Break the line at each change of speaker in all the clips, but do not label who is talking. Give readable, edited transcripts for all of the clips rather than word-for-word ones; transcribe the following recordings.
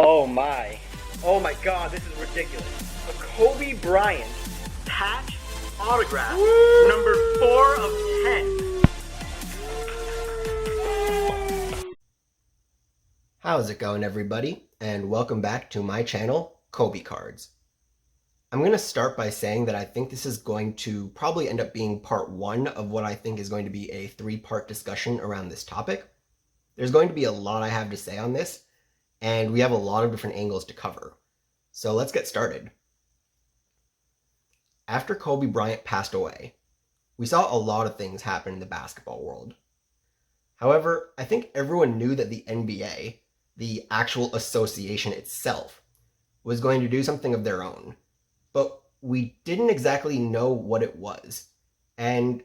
Oh my. Oh my god, this is ridiculous. A Kobe Bryant patch autograph. Woo! Number 4 of 10.
How's it going, everybody? And welcome back to my channel, Kobe Cards. I'm going to start by saying that I think this is going to probably end up being part 1 of what I think is going to be a 3-part discussion around this topic. There's going to be a lot I have to say on this, and we have a lot of different angles to cover. So let's get started. After Kobe Bryant passed away, we saw a lot of things happen in the basketball world. However, I think everyone knew that the NBA, the actual association itself, was going to do something of their own. But we didn't exactly know what it was. And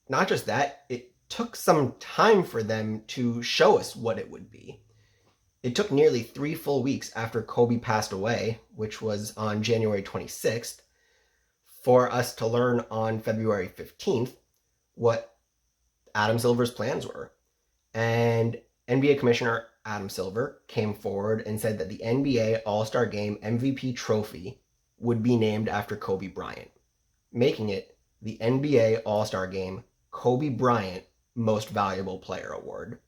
not just that, it took some time for them to show us what it would be. It took nearly 3 full weeks after Kobe passed away, which was on January 26th, for us to learn on February 15th what Adam Silver's plans were. And NBA Commissioner Adam Silver came forward and said that the NBA All-Star Game MVP trophy would be named after Kobe Bryant, making it the NBA All-Star Game Kobe Bryant Most Valuable Player Award.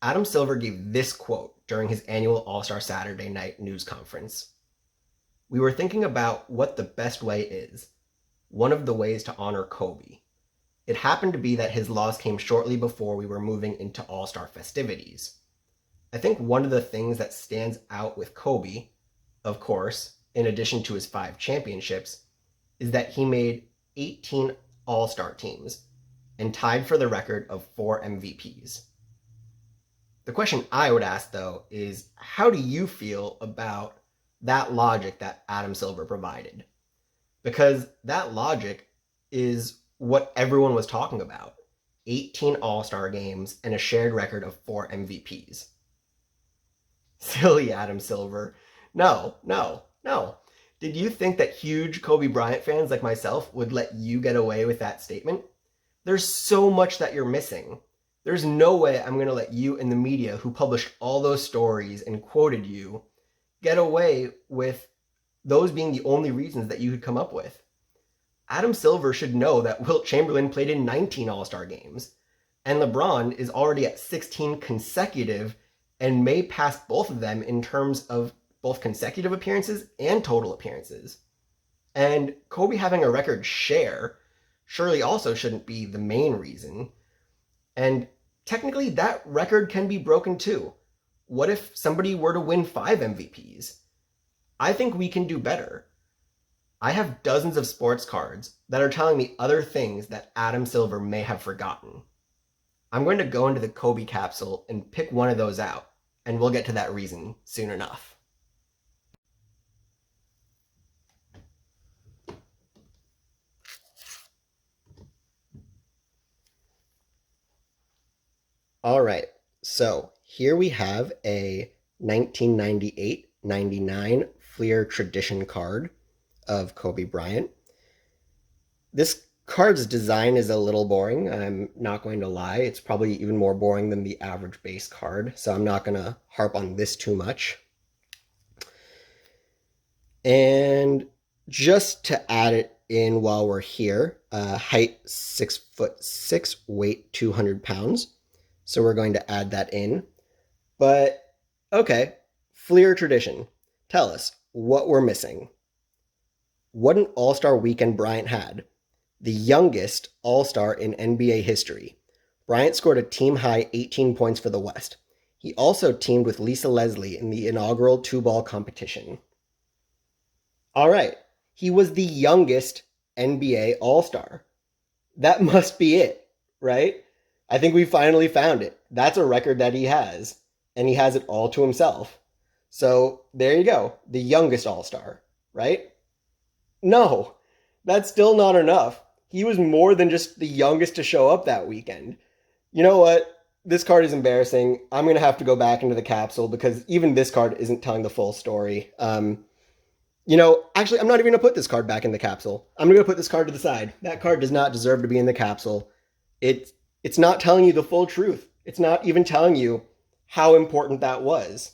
Adam Silver gave this quote during his annual All-Star Saturday night news conference. "We were thinking about what the best way is, one of the ways to honor Kobe. It happened to be that his loss came shortly before we were moving into All-Star festivities. I think one of the things that stands out with Kobe, of course, in addition to his 5 championships, is that he made 18 All-Star teams and tied for the record of 4 MVPs. The question I would ask, though, is how do you feel about that logic that Adam Silver provided? Because that logic is what everyone was talking about. 18 All-Star games and a shared record of 4 MVPs. Silly Adam Silver. No. Did you think that huge Kobe Bryant fans like myself would let you get away with that statement? There's so much that you're missing. There's no way I'm going to let you and the media who published all those stories and quoted you get away with those being the only reasons that you could come up with. Adam Silver should know that Wilt Chamberlain played in 19 All-Star games, and LeBron is already at 16 consecutive and may pass both of them in terms of both consecutive appearances and total appearances. And Kobe having a record share surely also shouldn't be the main reason. And technically that record can be broken too. What if somebody were to win 5 MVPs? I think we can do better. I have dozens of sports cards that are telling me other things that Adam Silver may have forgotten. I'm going to go into the Kobe capsule and pick one of those out, and we'll get to that reason soon enough. All right, so here we have a 1998-99 Fleer Tradition card of Kobe Bryant. This card's design is a little boring, I'm not going to lie. It's probably even more boring than the average base card, so I'm not going to harp on this too much. And just to add it in while we're here, height 6'6", weight 200 pounds. So we're going to add that in. But, okay, Fleer Tradition. Tell us what we're missing. What an All-Star weekend Bryant had. The youngest All-Star in NBA history. Bryant scored a team-high 18 points for the West. He also teamed with Lisa Leslie in the inaugural 2-ball competition. All right, he was the youngest NBA All-Star. That must be it, right? I think we finally found it. That's a record that he has, and he has it all to himself. So there you go, the youngest All-Star, right? No, that's still not enough. He was more than just the youngest to show up that weekend. You know what? This card is embarrassing. I'm going to have to go back into the capsule because even this card isn't telling the full story. Actually, I'm not even going to put this card back in the capsule. I'm going to put this card to the side. That card does not deserve to be in the capsule. It's not telling you the full truth. It's not even telling you how important that was.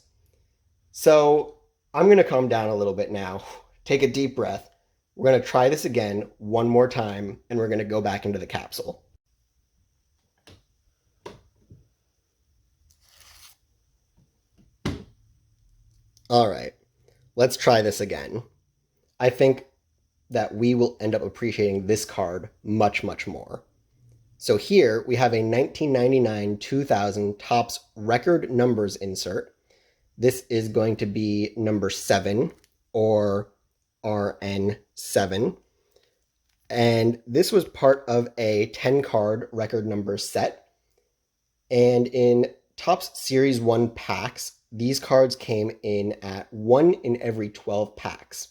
So I'm going to calm down a little bit now. Take a deep breath. We're going to try this again one more time, and we're going to go back into the capsule. All right, let's try this again. I think that we will end up appreciating this card much, much more. So here we have a 1999-2000 Topps record numbers insert. This is going to be number 7 or RN7. And this was part of a 10-card record number set. And in Topps Series 1 packs, these cards came in at 1 in every 12 packs.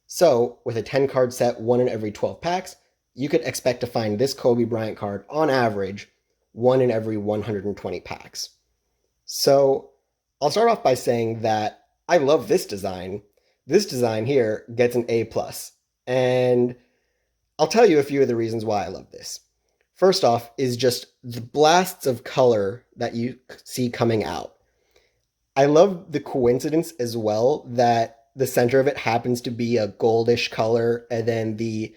So with a 10-card set, 1 in every 12 packs, you could expect to find this Kobe Bryant card on average 1 in every 120 packs. So I'll start off by saying that I love this design. This design here gets an A+. And I'll tell you a few of the reasons why I love this. First off is just the blasts of color that you see coming out. I love the coincidence as well that the center of it happens to be a goldish color and then the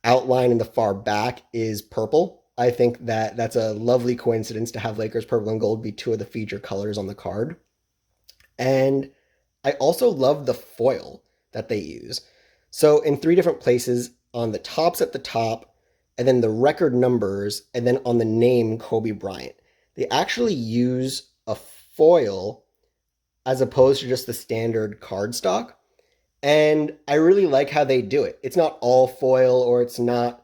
outline in the far back is purple. I think that that's a lovely coincidence to have Lakers purple and gold be two of the feature colors on the card. And I also love the foil that they use. So in 3 different places, on the tops at the top, and then the record numbers, and then on the name Kobe Bryant, they actually use a foil as opposed to just the standard cardstock. And I really like how they do it. It's not all foil or it's not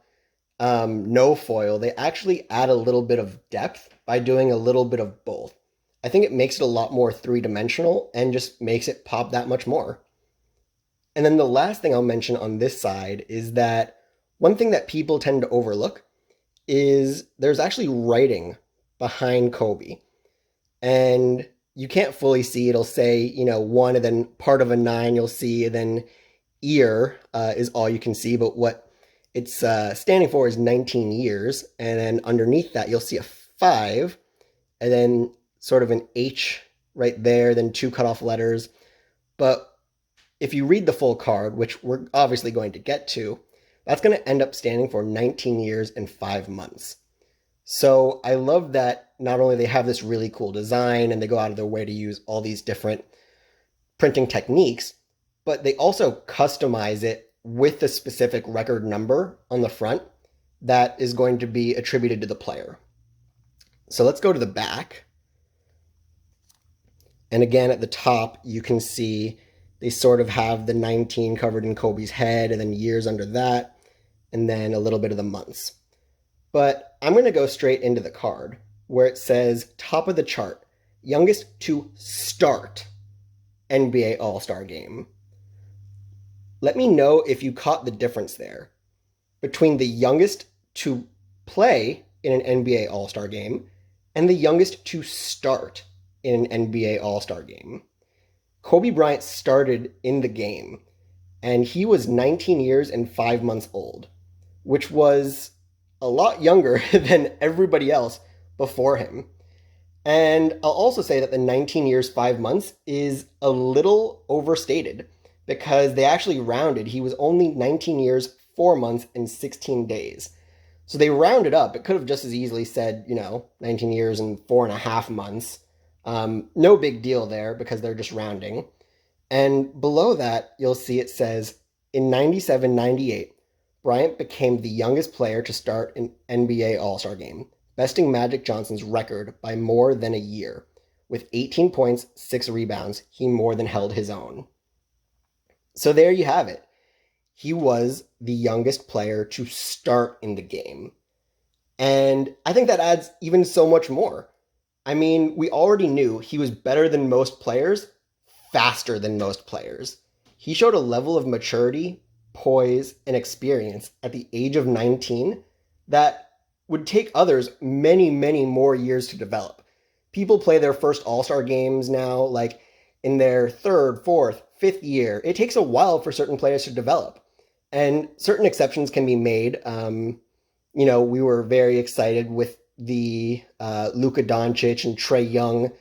no foil. They actually add a little bit of depth by doing a little bit of both. I think it makes it a lot more three-dimensional and just makes it pop that much more. And then the last thing I'll mention on this side is that one thing that people tend to overlook is there's actually writing behind Kobe. And you can't fully see. It'll say, 1 and then part of a 9 you'll see, and then ear is all you can see. But what it's standing for is 19 years. And then underneath that, you'll see a 5, and then sort of an H right there, then 2 cutoff letters. But if you read the full card, which we're obviously going to get to, that's going to end up standing for 19 years and 5 months. So I love that not only they have this really cool design and they go out of their way to use all these different printing techniques, but they also customize it with the specific record number on the front that is going to be attributed to the player. So let's go to the back. And again, at the top, you can see they sort of have the 19 covered in Kobe's head and then years under that, and then a little bit of the months. But I'm going to go straight into the card where it says top of the chart, youngest to start NBA All-Star Game. Let me know if you caught the difference there between the youngest to play in an NBA All-Star Game and the youngest to start in an NBA All-Star Game. Kobe Bryant started in the game, and he was 19 years and 5 months old, which was a lot younger than everybody else before him. And I'll also say that the 19 years, 5 months is a little overstated because they actually rounded. He was only 19 years, 4 months, and 16 days. So they rounded up. It could have just as easily said, 19 years and 4.5 months. No big deal there because they're just rounding. And below that, you'll see it says, in 97-98, Bryant became the youngest player to start an NBA All-Star Game, besting Magic Johnson's record by more than a year. With 18 points, 6 rebounds, he more than held his own. So there you have it. He was the youngest player to start in the game. And I think that adds even so much more. I mean, we already knew he was better than most players, faster than most players. He showed a level of maturity, poise, and experience at the age of 19 that would take others many, many more years to develop. People play their first All-Star games now, like in their 3rd, 4th, 5th year. It takes a while for certain players to develop. And certain exceptions can be made. We were very excited with the Luka Doncic and Trae Young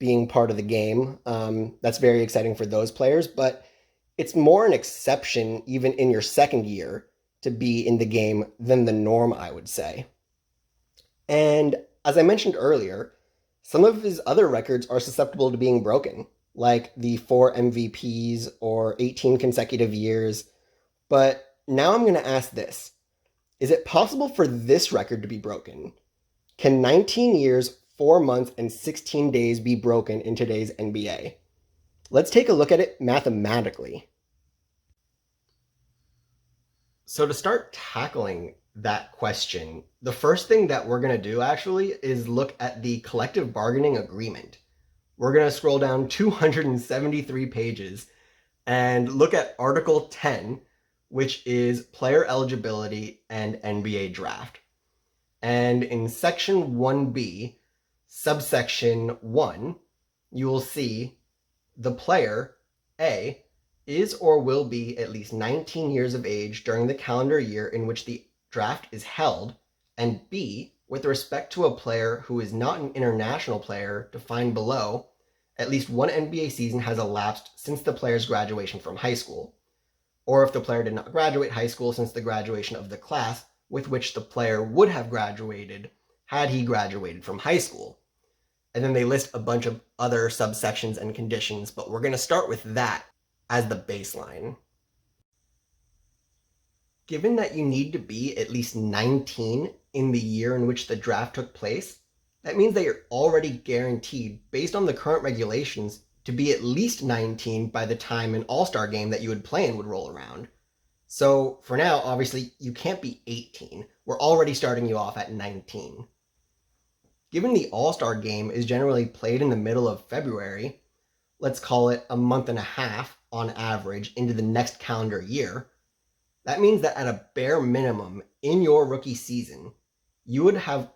being part of the game. That's very exciting for those players, but it's more an exception even in your second year to be in the game than the norm, I would say. And as I mentioned earlier, some of his other records are susceptible to being broken, like the 4 MVPs or 18 consecutive years. But now I'm going to ask this. Is it possible for this record to be broken? Can 19 years, 4 months, and 16 days be broken in today's NBA? Let's take a look at it mathematically. So to start tackling that question, the first thing that we're going to do actually is look at the collective bargaining agreement. We're going to scroll down 273 pages and look at Article 10, which is player eligibility and NBA draft. And in Section 1B, subsection 1, you will see the player, A, is or will be at least 19 years of age during the calendar year in which the draft is held, and B, with respect to a player who is not an international player defined below, at least one NBA season has elapsed since the player's graduation from high school, or if the player did not graduate high school since the graduation of the class with which the player would have graduated had he graduated from high school. And then they list a bunch of other subsections and conditions, but we're going to start with that as the baseline. Given that you need to be at least 19 in the year in which the draft took place, that means that you're already guaranteed, based on the current regulations, to be at least 19 by the time an All-Star game that you would play in would roll around. So for now, obviously, you can't be 18. We're already starting you off at 19. Given the All-Star game is generally played in the middle of February, let's call it a month and a half on average into the next calendar year, that means that at a bare minimum in your rookie season, you would have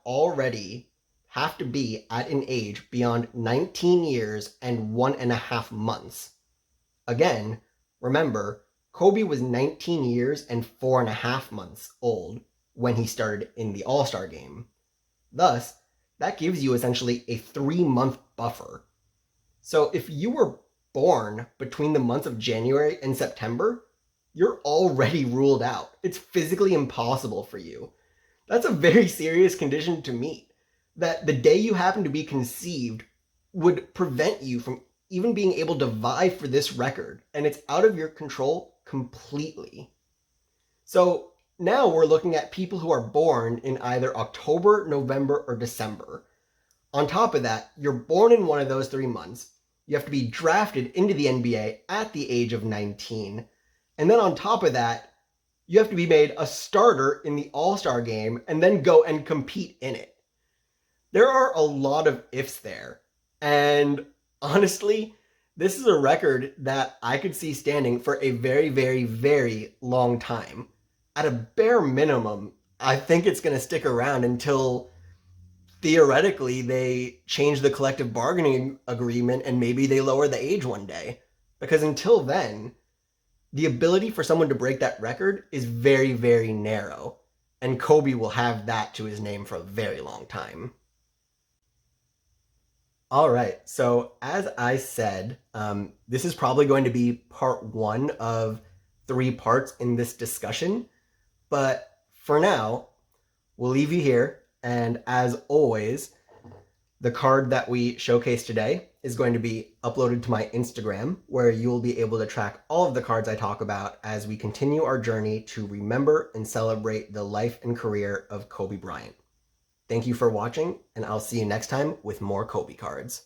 to be at an age beyond 19 years and 1.5 months. Again, remember, Kobe was 19 years and 4.5 months old when he started in the All-Star game. Thus, that gives you essentially a 3-month buffer. So if you were born between the months of January and September, you're already ruled out. It's physically impossible for you. That's a very serious condition to meet, that the day you happen to be conceived would prevent you from even being able to vie for this record, and it's out of your control completely. So now we're looking at people who are born in either October, November, or December. On top of that, you're born in one of those 3 months. You have to be drafted into the NBA at the age of 19. And then on top of that, you have to be made a starter in the All-Star game and then go and compete in it. There are a lot of ifs there. And honestly, this is a record that I could see standing for a very, very, very long time. At a bare minimum, I think it's going to stick around until theoretically they change the collective bargaining agreement and maybe they lower the age one day. Because until then, the ability for someone to break that record is very, very narrow. And Kobe will have that to his name for a very long time. All right, so as I said, this is probably going to be part 1 of 3 parts in this discussion. But for now, we'll leave you here. And as always, the card that we showcased today is going to be uploaded to my Instagram, where you'll be able to track all of the cards I talk about as we continue our journey to remember and celebrate the life and career of Kobe Bryant. Thank you for watching, and I'll see you next time with more Kobe cards.